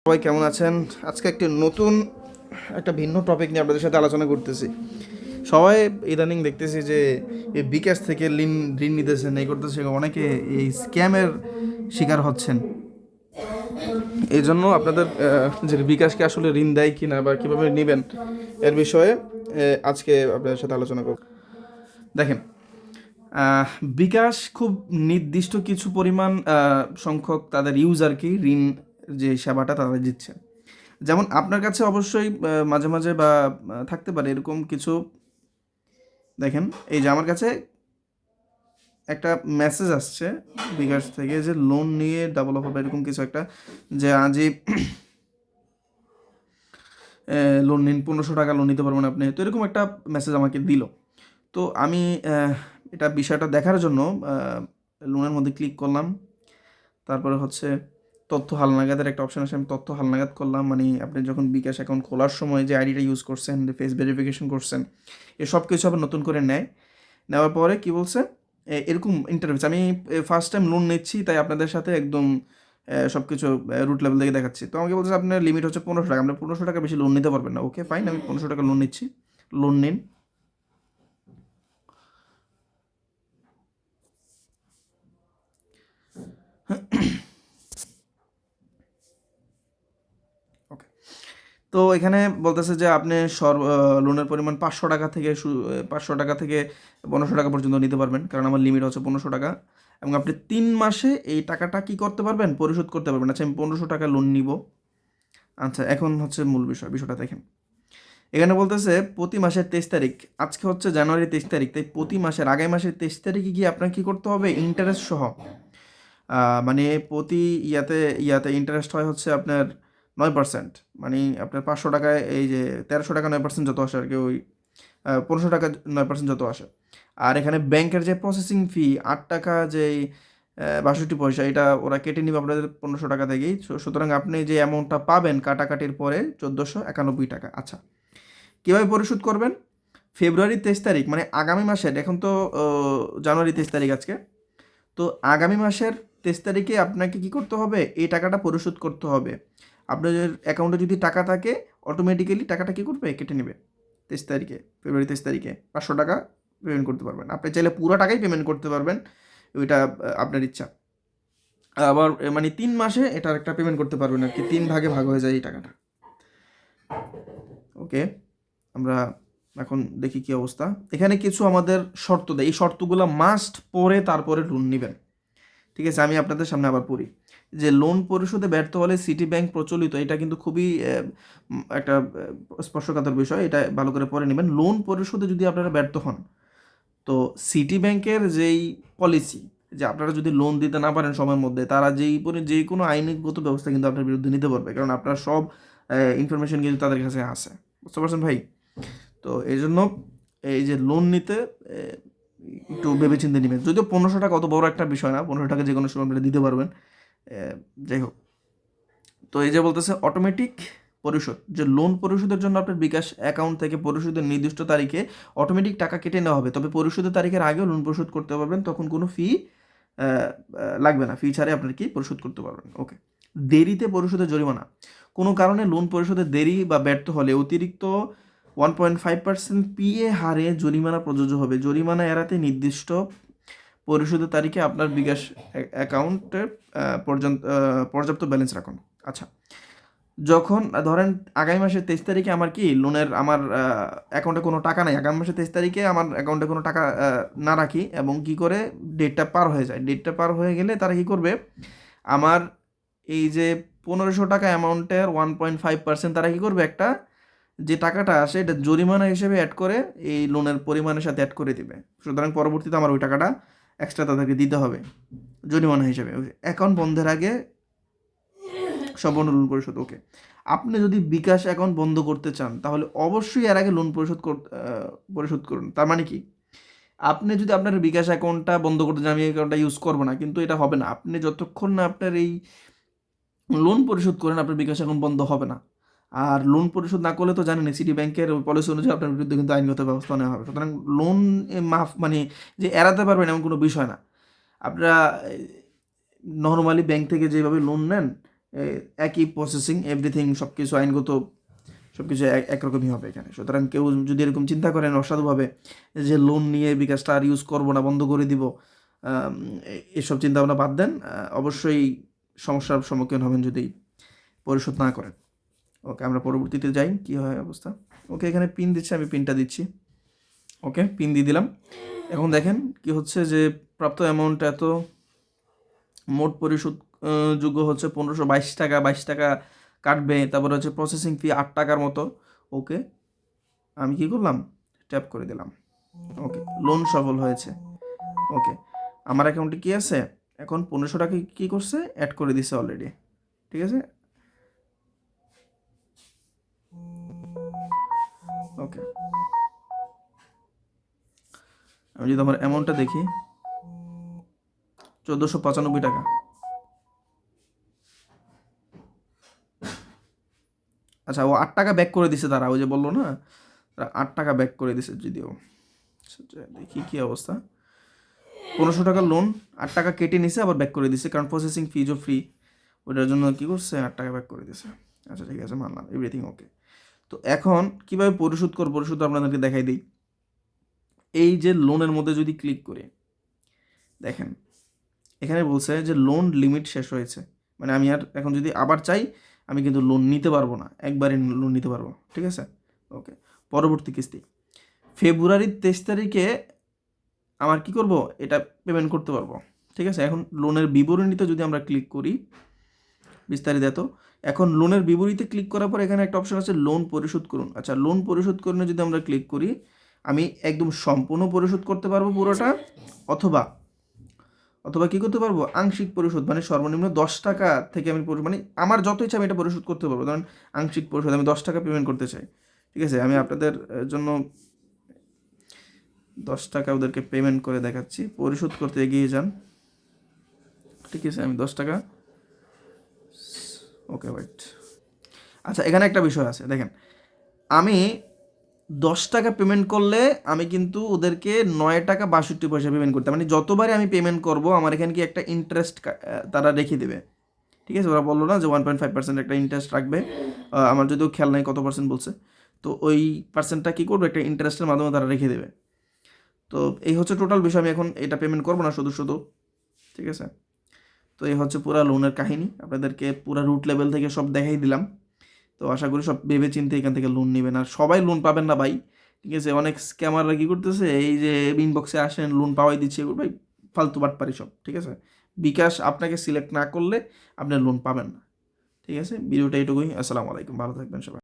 সবাই কেমন আছেন? আজকে একটি নতুন একটা ভিন্ন টপিক নিয়ে আপনাদের সাথে আলোচনা করতেছি। সবাই ইদানিং দেখতেছি যে এই বিকাশ থেকে ঋণ নিতেছেন, এই করতেছে, অনেকে এই স্ক্যামের শিকার হচ্ছেন। এই জন্য আপনাদের যে বিকাশকে আসলে ঋণ দেয় কি না বা কীভাবে নেবেন এর বিষয়ে আজকে আপনাদের সাথে আলোচনা করব। দেখেন, বিকাশ খুব নির্দিষ্ট কিছু পরিমাণ সংখ্যক তাদের ইউজারকে ঋণ যে সেবাটা তারা দিচ্ছে। যেমন আপনার কাছে অবশ্যই মাঝে মাঝে বা থাকতে পারে এরকম কিছু। দেখেন, এই যে আমার কাছে একটা মেসেজ আসছে বিকাশ থেকে যে লোন নিয়ে ডেভেলপ হবে এরকম কিছু একটা, যে আজই লোন নিন, 1500 টাকা লোন নিতে পারবেন আপনি। তো এরকম একটা মেসেজ আমাকে দিল। তো আমি এটা বিষয়টা দেখার জন্য লোনের মধ্যে ক্লিক করলাম। তারপরে হচ্ছে তথ্য হালনাগাদের একটা অপশন আছে, আমি তথ্য হালনাগাদ করলাম। মানে আপনি যখন বিকাশ অ্যাকাউন্ট খোলার সময় যে আইডিটা ইউজ করছেন, ফেস ভেরিফিকেশন করছেন, এসব কিছু আবার নতুন করে নেওয়ার পরে কি বলছে, এরকম ইন্টারভিউ। আমি ফার্স্ট টাইম লোন নিচ্ছি, তাই আপনাদের সাথে একদম সব কিছু রুট লেভেল থেকে দেখাচ্ছি। তো আমাকে বলছে আপনার লিমিট হচ্ছে 1500 টাকা, আপনি 1500 টাকা বেশি লোন নিতে পারবেন না। ওকে ফাইন, আমি 1500 টাকা লোন নিচ্ছি, লোন নিন। ওকে, তো এখানে বলতেছে যে আপনি লোনের পরিমাণ 500 টাকা থেকে 500 টাকা থেকে 1500 টাকা পর্যন্ত নিতে পারবেন, কারণ আমার লিমিট হচ্ছে 1500 টাকা। এবং আপনি 3 মাসে এই টাকাটা কি করতে পারবেন, পরিশোধ করতে পারবেন। আচ্ছা, আমি 1500 টাকা লোন নিব। আচ্ছা, এখন হচ্ছে মূল বিষয়টা দেখেন। এখানে বলতেছে প্রতি মাসের 23 তারিখ, আজকে হচ্ছে জানুয়ারি 23 তারিখ, তাই প্রতি মাসের আগামী মাসের 23 তারিখে গিয়ে আপনার কী করতে হবে, ইন্টারেস্ট সহ মানে প্রতি ইয়াতে ইন্টারেস্ট হয় হচ্ছে আপনার 9%। মানে আপনার 500 টাকায় এই যে 1300 টাকা 9% যত আসে আর কি, ওই 1500 টাকা 9% যত আসে। আর এখানে ব্যাংকের যে প্রসেসিং ফি 8 টাকা, যেই 62 পয়সা, এটা ওরা কেটে নিবে আপনাদের 1500 টাকা থেকেই। সুতরাং আপনি যে অ্যামাউন্টটা পাবেন কাটাকাটির পরে 1491 টাকা। আচ্ছা, কীভাবে পরিশোধ করবেন? ফেব্রুয়ারি 23 তারিখ, মানে আগামী মাসের, এখন তো জানুয়ারি 23 তারিখ আজকে, তো আগামী মাসের 23 তারিখে আপনাকে কি করতে হবে, এই টাকাটা পরিশোধ করতে হবে। আপনাদের অ্যাকাউন্টে যদি টাকা থাকে, অটোমেটিক্যালি টাকাটা কী করবে, কেটে নেবে 23 তারিখে, ফেব্রুয়ারি 23 তারিখে 500 টাকা পেমেন্ট করতে পারবেন। আপনি চাইলে পুরো টাকাই পেমেন্ট করতে পারবেন, ওইটা আপনার ইচ্ছা। আবার মানে 3 মাসে এটার একটা পেমেন্ট করতে পারবেন আর কি, 3 ভাগে ভাগ হয়ে যায় এই টাকাটা। ওকে, আমরা এখন দেখি কি অবস্থা। এখানে কিছু আমাদের শর্ত দেয়, এই শর্তগুলো মাস্ট পরে তারপরে লোন নেবেন। ঠিক আছে, আমি আপনাদের সামনে আবার পড়ি। যে লোন পরিশোধে ব্যর্থ হলে সিটি ব্যাংক প্রচলিত, এটা কিন্তু খুবই একটা স্পর্শকাতর বিষয়, এটা ভালো করে পড়ে নেবেন। লোন পরিশোধে যদি আপনারা ব্যর্থ হন, তো সিটি ব্যাংকের যেই পলিসি, যে আপনারা যদি লোন দিতে না পারেন সময়ের মধ্যে, তারা যে কোনো আইনগত ব্যবস্থা কিন্তু আপনার বিরুদ্ধে নিতে পারবে, কারণ আপনার সব ইনফরমেশন কিন্তু তাদের কাছে আছে। বুঝতে পারছেন ভাই? তো এই জন্য এই যে লোন নিতে একটু ভেবেচিন্তে নেবেন। যদিও 1500 টাকা অত বড় একটা বিষয় না, 1500 টাকা যে কোনো সময় আপনারা দিতে পারবেন। যাই হোক, তো এই যে বলতেছে অটোমেটিক পরিশোধ, যে লোন পরিশোধের জন্য আপনার বিকাশ অ্যাকাউন্ট থেকে পরিশোধের নির্দিষ্ট তারিখে অটোমেটিক টাকা কেটে নেওয়া হবে, তবে পরিশোধের তারিখের আগেও লোন পরিশোধ করতে পারবেন, তখন কোনো ফি লাগবে না, ফি ছাড়াই আপনার কি পরিশোধ করতে পারবেন। ওকে, দেরিতে পরিশোধের জরিমানা, কোনো কারণে লোন পরিশোধের দেরি বা ব্যর্থ হলে অতিরিক্ত 1.5% পিএ হারে জরিমানা প্রযোজ্য হবে। জরিমানা এড়াতে নির্দিষ্ট পরিশোধের তারিখে আপনার বিকাশ অ্যাকাউন্টের পর্যাপ্ত ব্যালেন্স রাখুন। আচ্ছা, যখন ধরেন আগামী মাসের 23 তারিখে আমার কি লোনের আমার অ্যাকাউন্টে কোনো টাকা নাই, আগামী মাসের 23 তারিখে আমার অ্যাকাউন্টে কোনো টাকা না রাখি, এবং কি করে ডেটটা পার হয়ে যায়, ডেটটা পার হয়ে গেলে তারা কি করবে, আমার এই যে 1500 টাকা অ্যামাউন্টের 1.5% তারা কি করবে, একটা যে টাকাটা আসে এটা জরিমানা হিসেবে অ্যাড করে এই লোনের পরিমাণের সাথে অ্যাড করে দিবে। সুতরাং পরবর্তীতে আমার ওই টাকাটা এক্সট্রা তাদেরকে দিতে হবে জরিমানা হিসেবে, অ্যাকাউন্ট বন্ধের আগে সম্পূর্ণ লোন পরিশোধ। ওকে, আপনি যদি বিকাশ অ্যাকাউন্ট বন্ধ করতে চান, তাহলে অবশ্যই এর আগে লোন পরিশোধ করুন। তার মানে কি, আপনি যদি আপনার বিকাশ অ্যাকাউন্টটা বন্ধ করতে চান, আমি এই অ্যাকাউন্টটা ইউজ করবো না, কিন্তু এটা হবে না। আপনি যতক্ষণ না আপনার এই লোন পরিশোধ করেন, আপনার বিকাশ অ্যাকাউন্ট বন্ধ হবে না। আর লোন পরিশোধ না করলে তো জানেন, সিটি ব্যাংকের পলিসি অনুযায়ী আপনার বিরুদ্ধে কিন্তু আইনগত ব্যবস্থা নেওয়া হবে। সুতরাং লোন মাফ মানে যে এড়াতে পারবেন এমন কোনো বিষয় না। আপনারা নর্মালি ব্যাংক থেকে যেভাবে লোন নেন, একই প্রসেসিং, এভরিথিং, সব কিছু আইনগত সব কিছু একরকমই হবে এখানে। সুতরাং কেউ যদি এরকম চিন্তা করেন অসাধুভাবে যে লোন নিয়ে বিকাশটা আর ইউজ করবো না, বন্ধ করে দিব, এসব চিন্তা ভাবনা বাদ দেন। অবশ্যই সমস্যার সম্মুখীন হবেন যদি পরিশোধ না করেন। ওকে, আমরা পরবর্তীতে যাই, কী হয় অবস্থা। ওকে, এখানে পিন দিচ্ছে, আমি পিনটা দিচ্ছি। ওকে, পিন দিয়ে দিলাম। এখন দেখেন কি হচ্ছে যে প্রাপ্ত অ্যামাউন্ট এত, মোট পরিশোধ যোগ্য হচ্ছে 1522 টাকা, 22 টাকা কাটবে, তারপরে হচ্ছে প্রসেসিং ফি 8 টাকার মতো। ওকে, আমি কি করলাম, ট্যাপ করে দিলাম। ওকে, লোন সফল হয়েছে। ওকে, আমার অ্যাকাউন্টে কি আছে এখন, 1500 টাকা কী করছে, অ্যাড করে দিছে অলরেডি। ঠিক আছে, ওকে, আমি যদি আমার অ্যামাউন্টটা দেখি 1495 টাকা। আচ্ছা, ও 8 টাকা ব্যাক করে দিছে, তারা ওই যে বললো না, তারা 8 টাকা ব্যাক করে দিছে যদিও। দেখি কী অবস্থা, 1500 টাকার লোন 8 টাকা কেটে নিছে, আবার ব্যাক করে দিছে, কারণ প্রসেসিং ফিজও ফ্রি, ওটার জন্য কী করছে, 8 টাকা ব্যাক করে দিছে। আচ্ছা ঠিক আছে, মানলাম, এভরিথিং ওকে। তো এখন কীভাবে পরিশোধ করবো, পরিশোধ আপনাদেরকে দেখাই দিই। এই যে লোনের মধ্যে যদি ক্লিক করি, দেখেন এখানে বলছে যে লোন লিমিট শেষ হয়েছে, মানে আমি আর এখন যদি আবার চাই আমি কিন্তু লোন নিতে পারবো না, একবারে লোন নিতে পারবো। ঠিক আছে, ওকে, পরবর্তী কিস্তি ফেব্রুয়ারির 23 তারিখে আমার কি করব, এটা পেমেন্ট করতে পারবো। ঠিক আছে, এখন লোনের বিবরণীতে যদি আমরা ক্লিক করি, বিস্তারিত এত, এখন লোনের বিবরণীতে ক্লিক করার পর এখানে একটা অপশন আছে লোন পরিশোধ করুন। আচ্ছা, লোন পরিশোধ করুন যদি আমরা ক্লিক করি, আমি একদম সম্পূর্ণ পরিশোধ করতে পারবো পুরোটা, অথবা অথবা কী করতে পারবো, আংশিক পরিশোধ, মানে সর্বনিম্ন 10 টাকা থেকে আমি মানে আমার যত ইচ্ছা আমি এটা পরিশোধ করতে পারবো। ধরুন আংশিক পরিশোধ, আমি 10 টাকা পেমেন্ট করতে চাই। ঠিক আছে, আমি আপনাদের জন্য 10 টাকা ওদেরকে পেমেন্ট করে দেখাচ্ছি, পরিশোধ করতে এগিয়ে যান। ঠিক আছে, আমি 10 টাকা, ওকে ওয়েট। আচ্ছা, এখানে একটা বিষয় আছে, দেখেন আমি 10 টাকা পেমেন্ট করলে আমি কিন্তু ওদেরকে 9 টাকা 62 পয়সা পেমেন্ট করতে, মানে যতবারই আমি পেমেন্ট করব আমার এখানে কি একটা ইন্টারেস্ট তারা রেখে দেবে। ঠিক আছে, ওরা বললো না যে 1.5% একটা ইন্টারেস্ট রাখবে, আমার যদিও খেয়াল নাই কত পার্সেন্ট বলছে, তো ওই পার্সেন্টটা কী করবে, একটা ইন্টারেস্টের মাধ্যমে তারা রেখে দেবে। তো এই হচ্ছে টোটাল বিষয়, আমি এখন এটা পেমেন্ট করবো না শুধু শুধু। ঠিক আছে, তো এই হচ্ছে পুরো লোনের কাহিনী, আপনাদেরকে পুরো রুট লেভেল থেকে সব দেখাই দিলাম। তো আশা করি সব ভেবে চিন্তে এখান থেকে লোন নেবেন, আর সবাই লোন পাবেন না ভাই। ঠিক আছে, অনেক স্ক্যামাররা কী করতেছে, এই যে ইনবক্সে আসেন লোন পাওয়াই দিচ্ছে, ভাই ফালতু বাটপারি সব। ঠিক আছে, বিকাশ আপনাকে সিলেক্ট না করলে আপনি লোন পাবেন না। ঠিক আছে, ভিডিওটা এইটুকুই। আসসালামু আলাইকুম, ভালো থাকবেন সবাই।